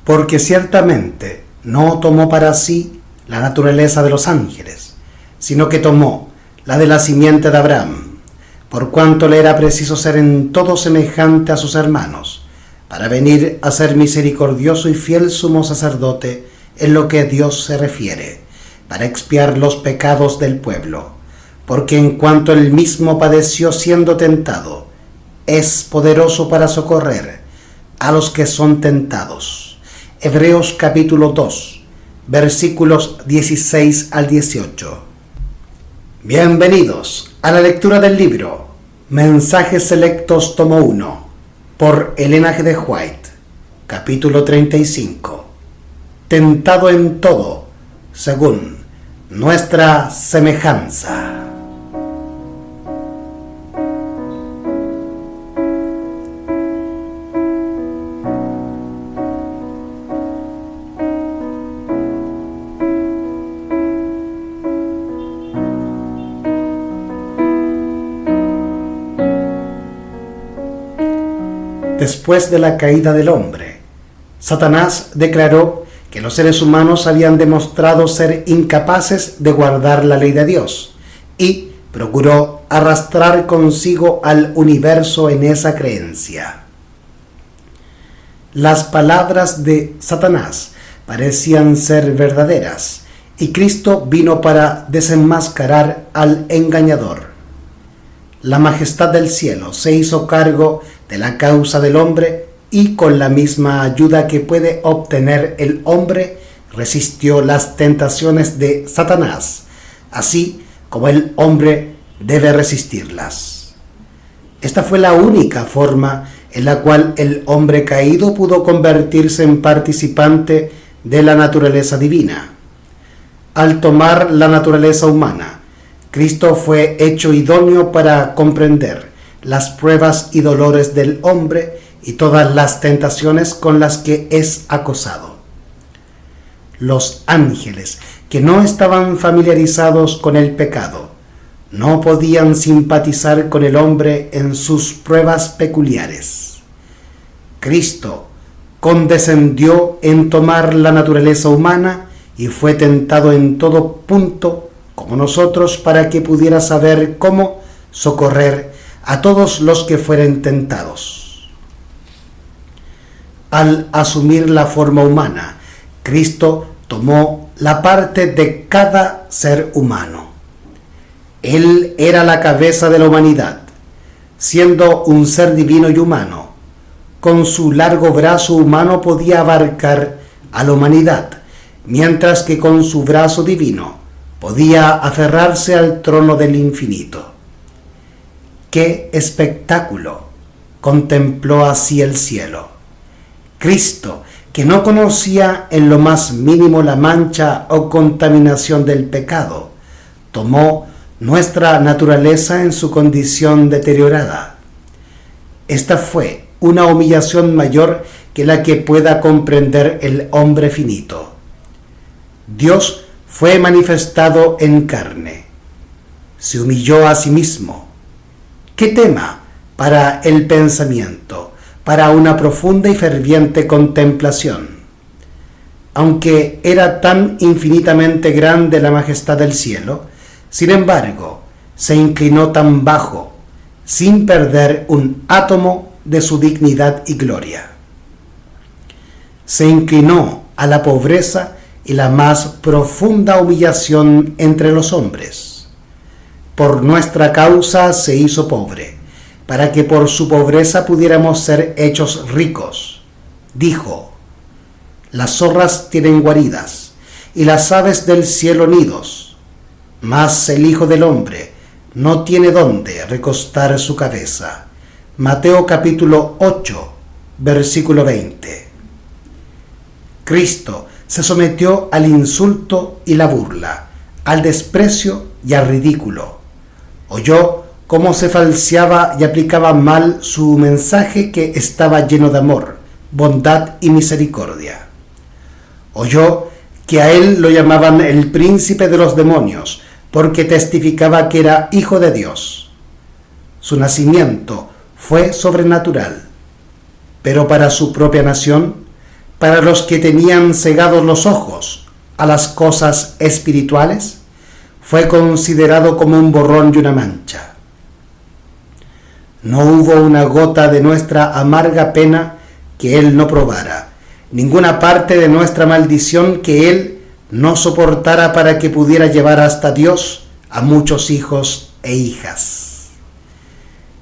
porque ciertamente no tomó para sí la naturaleza de los ángeles, sino que tomó la de la simiente de Abraham, por cuanto le era preciso ser en todo semejante a sus hermanos, para venir a ser misericordioso y fiel sumo sacerdote en lo que a Dios se refiere, para expiar los pecados del pueblo, porque en cuanto él mismo padeció siendo tentado, es poderoso para socorrer a los que son tentados. Hebreos capítulo 2, versículos 16 al 18. Bienvenidos a la lectura del libro Mensajes Selectos tomo 1 por Elena G. de White, capítulo 35. Tentado en todo, según nuestra semejanza. Después de la caída del hombre, Satanás declaró que los seres humanos habían demostrado ser incapaces de guardar la ley de Dios y procuró arrastrar consigo al universo en esa creencia. Las palabras de Satanás parecían ser verdaderas y Cristo vino para desenmascarar al engañador. La majestad del cielo se hizo cargo de la causa del hombre y con la misma ayuda que puede obtener el hombre resistió las tentaciones de Satanás, así como el hombre debe resistirlas. Esta fue la única forma en la cual el hombre caído pudo convertirse en participante de la naturaleza divina. Al tomar la naturaleza humana, Cristo fue hecho idóneo para comprender las pruebas y dolores del hombre y todas las tentaciones con las que es acosado. Los ángeles, que no estaban familiarizados con el pecado, no podían simpatizar con el hombre en sus pruebas peculiares. Cristo condescendió en tomar la naturaleza humana y fue tentado en todo punto como nosotros para que pudiera saber cómo socorrer a todos los que fueren tentados. Al asumir la forma humana, Cristo tomó la parte de cada ser humano. Él era la cabeza de la humanidad, siendo un ser divino y humano. Con su largo brazo humano podía abarcar a la humanidad, mientras que con su brazo divino podía aferrarse al trono del infinito. ¡Qué espectáculo! Contempló así el cielo. Cristo, que no conocía en lo más mínimo la mancha o contaminación del pecado, tomó nuestra naturaleza en su condición deteriorada. Esta fue una humillación mayor que la que pueda comprender el hombre finito. Dios fue manifestado en carne. Se humilló a sí mismo. ¿Qué tema para el pensamiento, para una profunda y ferviente contemplación? Aunque era tan infinitamente grande la majestad del cielo, sin embargo, se inclinó tan bajo, sin perder un átomo de su dignidad y gloria. Se inclinó a la pobreza y la más profunda humillación entre los hombres. Por nuestra causa se hizo pobre, para que por su pobreza pudiéramos ser hechos ricos. Dijo: las zorras tienen guaridas, y las aves del cielo nidos, mas el Hijo del Hombre no tiene dónde recostar su cabeza. Mateo capítulo 8, versículo 20. Cristo se sometió al insulto y la burla, al desprecio y al ridículo. Oyó cómo se falseaba y aplicaba mal su mensaje que estaba lleno de amor, bondad y misericordia. Oyó que a él lo llamaban el príncipe de los demonios, porque testificaba que era hijo de Dios. Su nacimiento fue sobrenatural, pero para su propia nación para los que tenían cegados los ojos a las cosas espirituales, fue considerado como un borrón y una mancha. No hubo una gota de nuestra amarga pena que Él no probara, ninguna parte de nuestra maldición que Él no soportara para que pudiera llevar hasta Dios a muchos hijos e hijas.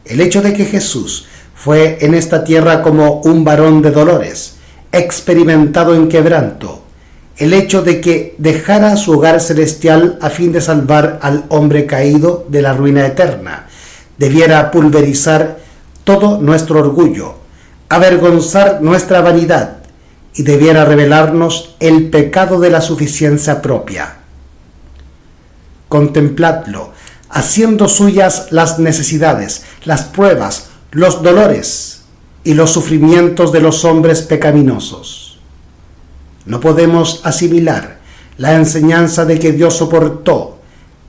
El hecho de que Jesús fue en esta tierra como un varón de dolores, experimentado en quebranto, el hecho de que dejara su hogar celestial a fin de salvar al hombre caído de la ruina eterna, debiera pulverizar todo nuestro orgullo, avergonzar nuestra vanidad y debiera revelarnos el pecado de la suficiencia propia. Contempladlo, haciendo suyas las necesidades, las pruebas, los dolores y los sufrimientos de los hombres pecaminosos. No podemos asimilar la enseñanza de que Dios soportó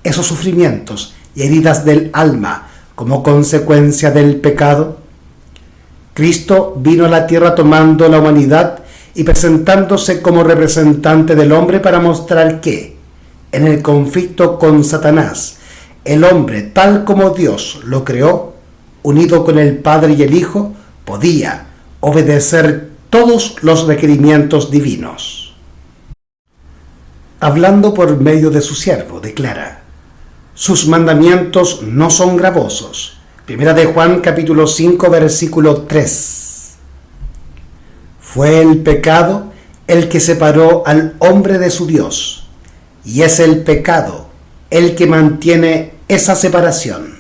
esos sufrimientos y heridas del alma como consecuencia del pecado. Cristo vino a la tierra tomando la humanidad y presentándose como representante del hombre para mostrar que, en el conflicto con Satanás, el hombre, tal como Dios lo creó, unido con el Padre y el Hijo, podía obedecer todos los requerimientos divinos. Hablando por medio de su siervo, declara: sus mandamientos no son gravosos. Primera de Juan capítulo 5 versículo 3. Fue el pecado el que separó al hombre de su Dios, y es el pecado el que mantiene esa separación.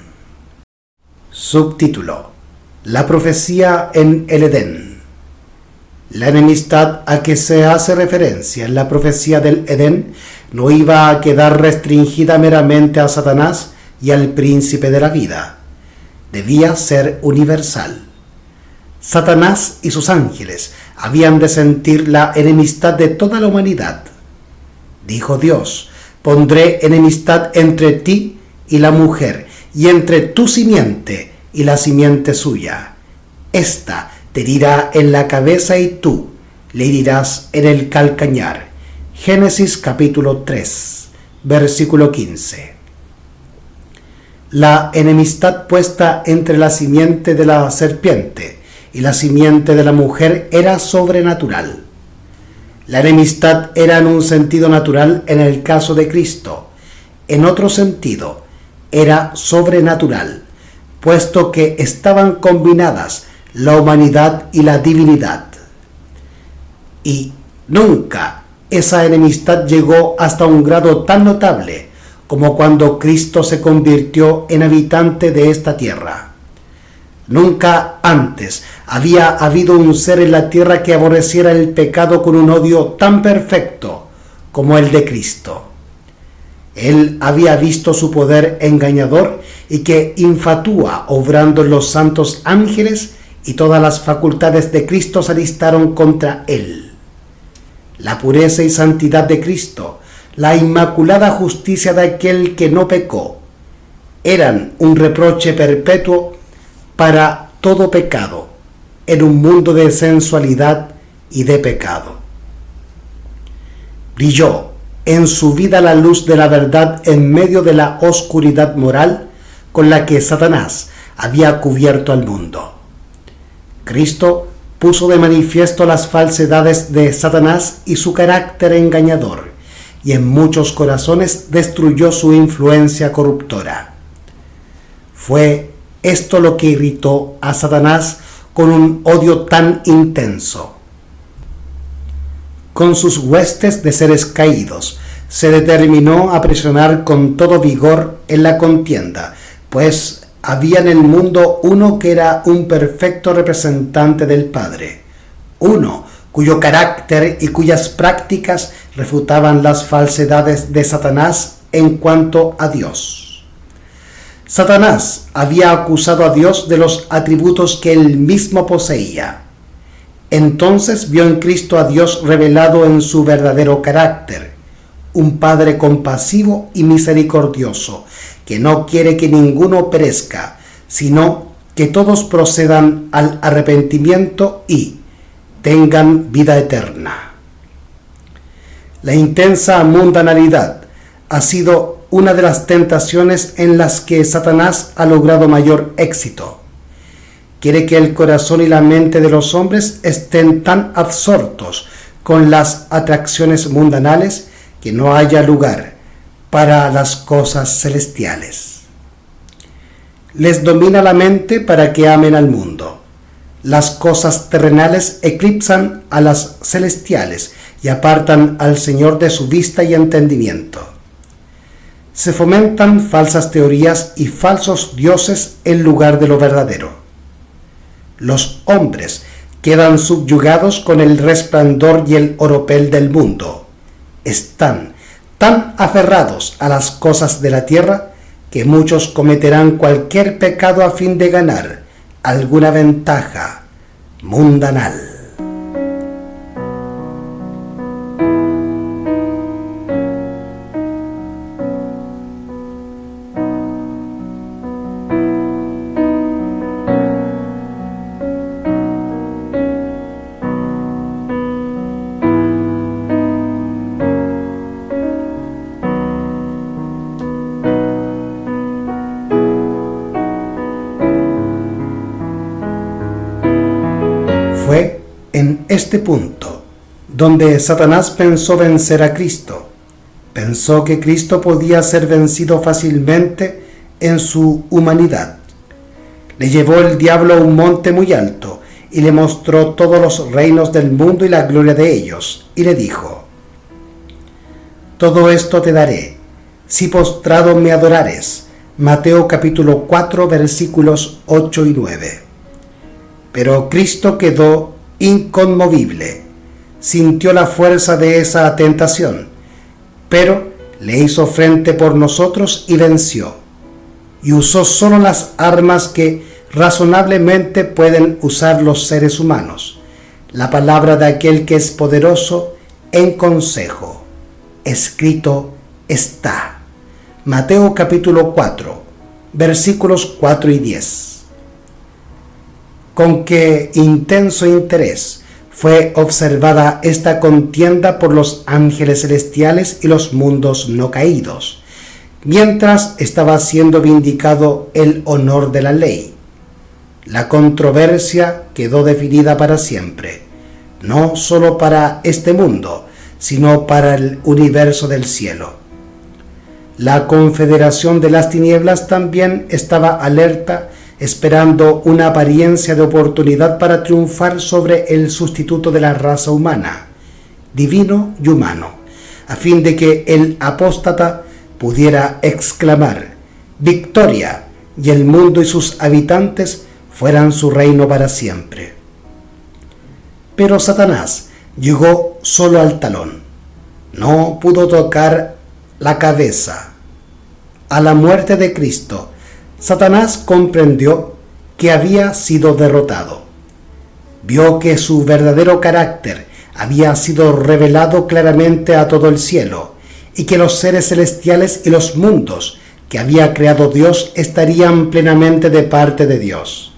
Subtítulo: La profecía en el Edén. La enemistad a que se hace referencia en la profecía del Edén no iba a quedar restringida meramente a Satanás y al príncipe de la vida. Debía ser universal. Satanás y sus ángeles habían de sentir la enemistad de toda la humanidad. Dijo Dios: pondré enemistad entre ti y la mujer, y entre tu simiente y la simiente suya. Esta te herirá en la cabeza y tú le herirás en el calcañar. Génesis capítulo 3, versículo 15. La enemistad puesta entre la simiente de la serpiente y la simiente de la mujer era sobrenatural. La enemistad era en un sentido natural en el caso de Cristo. En otro sentido, era sobrenatural, puesto que estaban combinadas la humanidad y la divinidad. Y nunca esa enemistad llegó hasta un grado tan notable como cuando Cristo se convirtió en habitante de esta tierra. Nunca antes había habido un ser en la tierra que aborreciera el pecado con un odio tan perfecto como el de Cristo. Él había visto su poder engañador y que infatúa obrando en los santos ángeles, y todas las facultades de Cristo se alistaron contra él. La pureza y santidad de Cristo, la inmaculada justicia de aquel que no pecó, eran un reproche perpetuo para todo pecado en un mundo de sensualidad y de pecado. Brilló en su vida la luz de la verdad en medio de la oscuridad moral con la que Satanás había cubierto al mundo. Cristo puso de manifiesto las falsedades de Satanás y su carácter engañador, y en muchos corazones destruyó su influencia corruptora. Fue esto lo que irritó a Satanás con un odio tan intenso. Con sus huestes de seres caídos, se determinó a presionar con todo vigor en la contienda, pues había en el mundo uno que era un perfecto representante del Padre, uno cuyo carácter y cuyas prácticas refutaban las falsedades de Satanás en cuanto a Dios. Satanás había acusado a Dios de los atributos que él mismo poseía. Entonces vio en Cristo a Dios revelado en su verdadero carácter, un Padre compasivo y misericordioso, que no quiere que ninguno perezca, sino que todos procedan al arrepentimiento y, tengan vida eterna. La intensa mundanalidad ha sido una de las tentaciones en las que Satanás ha logrado mayor éxito. Quiere que el corazón y la mente de los hombres estén tan absortos con las atracciones mundanales que no haya lugar para las cosas celestiales. Les domina la mente para que amen al mundo. Las cosas terrenales eclipsan a las celestiales y apartan al Señor de su vista y entendimiento. Se fomentan falsas teorías y falsos dioses en lugar de lo verdadero. Los hombres quedan subyugados con el resplandor y el oropel del mundo. Están tan aferrados a las cosas de la tierra que muchos cometerán cualquier pecado a fin de ganar alguna ventaja mundanal. Fue en este punto donde Satanás pensó vencer a Cristo. Pensó que Cristo podía ser vencido fácilmente en su humanidad. Le llevó el diablo a un monte muy alto y le mostró todos los reinos del mundo y la gloria de ellos, y le dijo: todo esto te daré, si postrado me adorares. Mateo capítulo 4 versículos 8 y 9. Pero Cristo quedó inconmovible, sintió la fuerza de esa tentación, pero le hizo frente por nosotros y venció, y usó solo las armas que razonablemente pueden usar los seres humanos, la palabra de aquel que es poderoso en consejo. Escrito está. Mateo capítulo 4, versículos 4 y 10. Con qué intenso interés fue observada esta contienda por los ángeles celestiales y los mundos no caídos, mientras estaba siendo vindicado el honor de la ley. La controversia quedó definida para siempre, no solo para este mundo, sino para el universo del cielo. La confederación de las tinieblas también estaba alerta, esperando una apariencia de oportunidad para triunfar sobre el sustituto de la raza humana, divino y humano, a fin de que el apóstata pudiera exclamar: ¡victoria! Y el mundo y sus habitantes fueran su reino para siempre. Pero Satanás llegó solo al talón, no pudo tocar la cabeza. A la muerte de Cristo, Satanás comprendió que había sido derrotado. Vio que su verdadero carácter había sido revelado claramente a todo el cielo, y que los seres celestiales y los mundos que había creado Dios estarían plenamente de parte de Dios.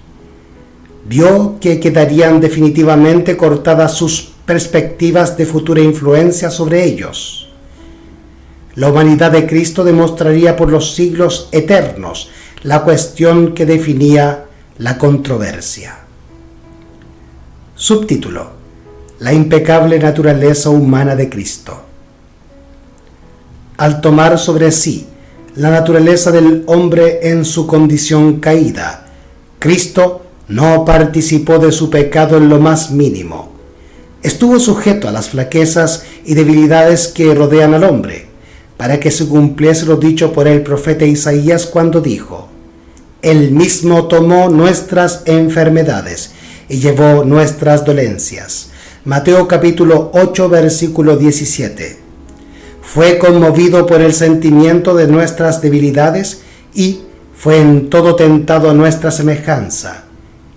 Vio que quedarían definitivamente cortadas sus perspectivas de futura influencia sobre ellos. La humanidad de Cristo demostraría por los siglos eternos la cuestión que definía la controversia. Subtítulo: la impecable naturaleza humana de Cristo. Al tomar sobre sí la naturaleza del hombre en su condición caída, Cristo no participó de su pecado en lo más mínimo. Estuvo sujeto a las flaquezas y debilidades que rodean al hombre, para que se cumpliese lo dicho por el profeta Isaías cuando dijo: Él mismo tomó nuestras enfermedades y llevó nuestras dolencias. Mateo capítulo 8 versículo 17. Fue conmovido por el sentimiento de nuestras debilidades y fue en todo tentado a nuestra semejanza,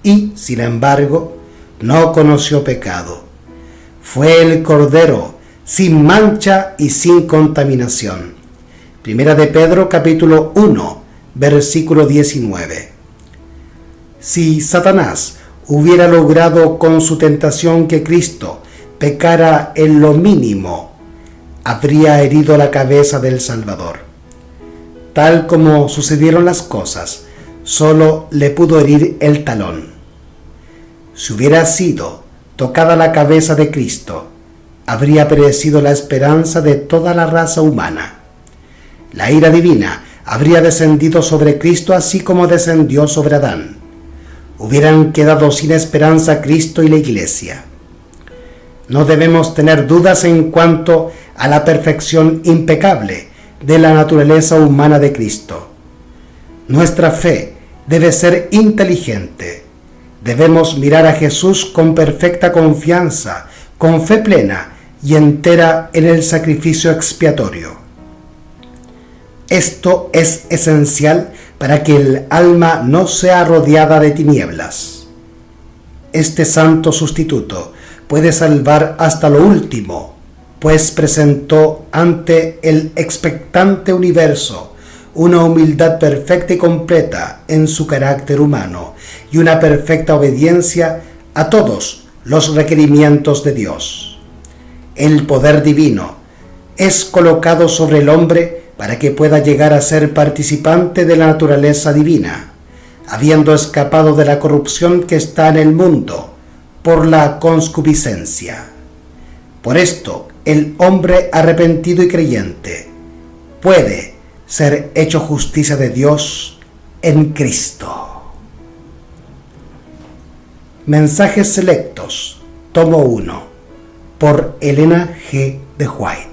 y, sin embargo, no conoció pecado. Fue el Cordero sin mancha y sin contaminación. Primera de Pedro capítulo 1 versículo 19. Si Satanás hubiera logrado con su tentación que Cristo pecara en lo mínimo, habría herido la cabeza del Salvador. Tal como sucedieron las cosas, solo le pudo herir el talón. Si hubiera sido tocada la cabeza de Cristo, habría perecido la esperanza de toda la raza humana. La ira divina habría descendido sobre Cristo así como descendió sobre Adán. Hubieran quedado sin esperanza Cristo y la Iglesia. No debemos tener dudas en cuanto a la perfección impecable de la naturaleza humana de Cristo. Nuestra fe debe ser inteligente. Debemos mirar a Jesús con perfecta confianza, con fe plena y entera en el sacrificio expiatorio. Esto es esencial para que el alma no sea rodeada de tinieblas. Este santo sustituto puede salvar hasta lo último, pues presentó ante el expectante universo una humildad perfecta y completa en su carácter humano y una perfecta obediencia a todos los requerimientos de Dios. El poder divino es colocado sobre el hombre para que pueda llegar a ser participante de la naturaleza divina, habiendo escapado de la corrupción que está en el mundo por la concupiscencia. Por esto, el hombre arrepentido y creyente puede ser hecho justicia de Dios en Cristo. Mensajes selectos, tomo 1, por Elena G. de White.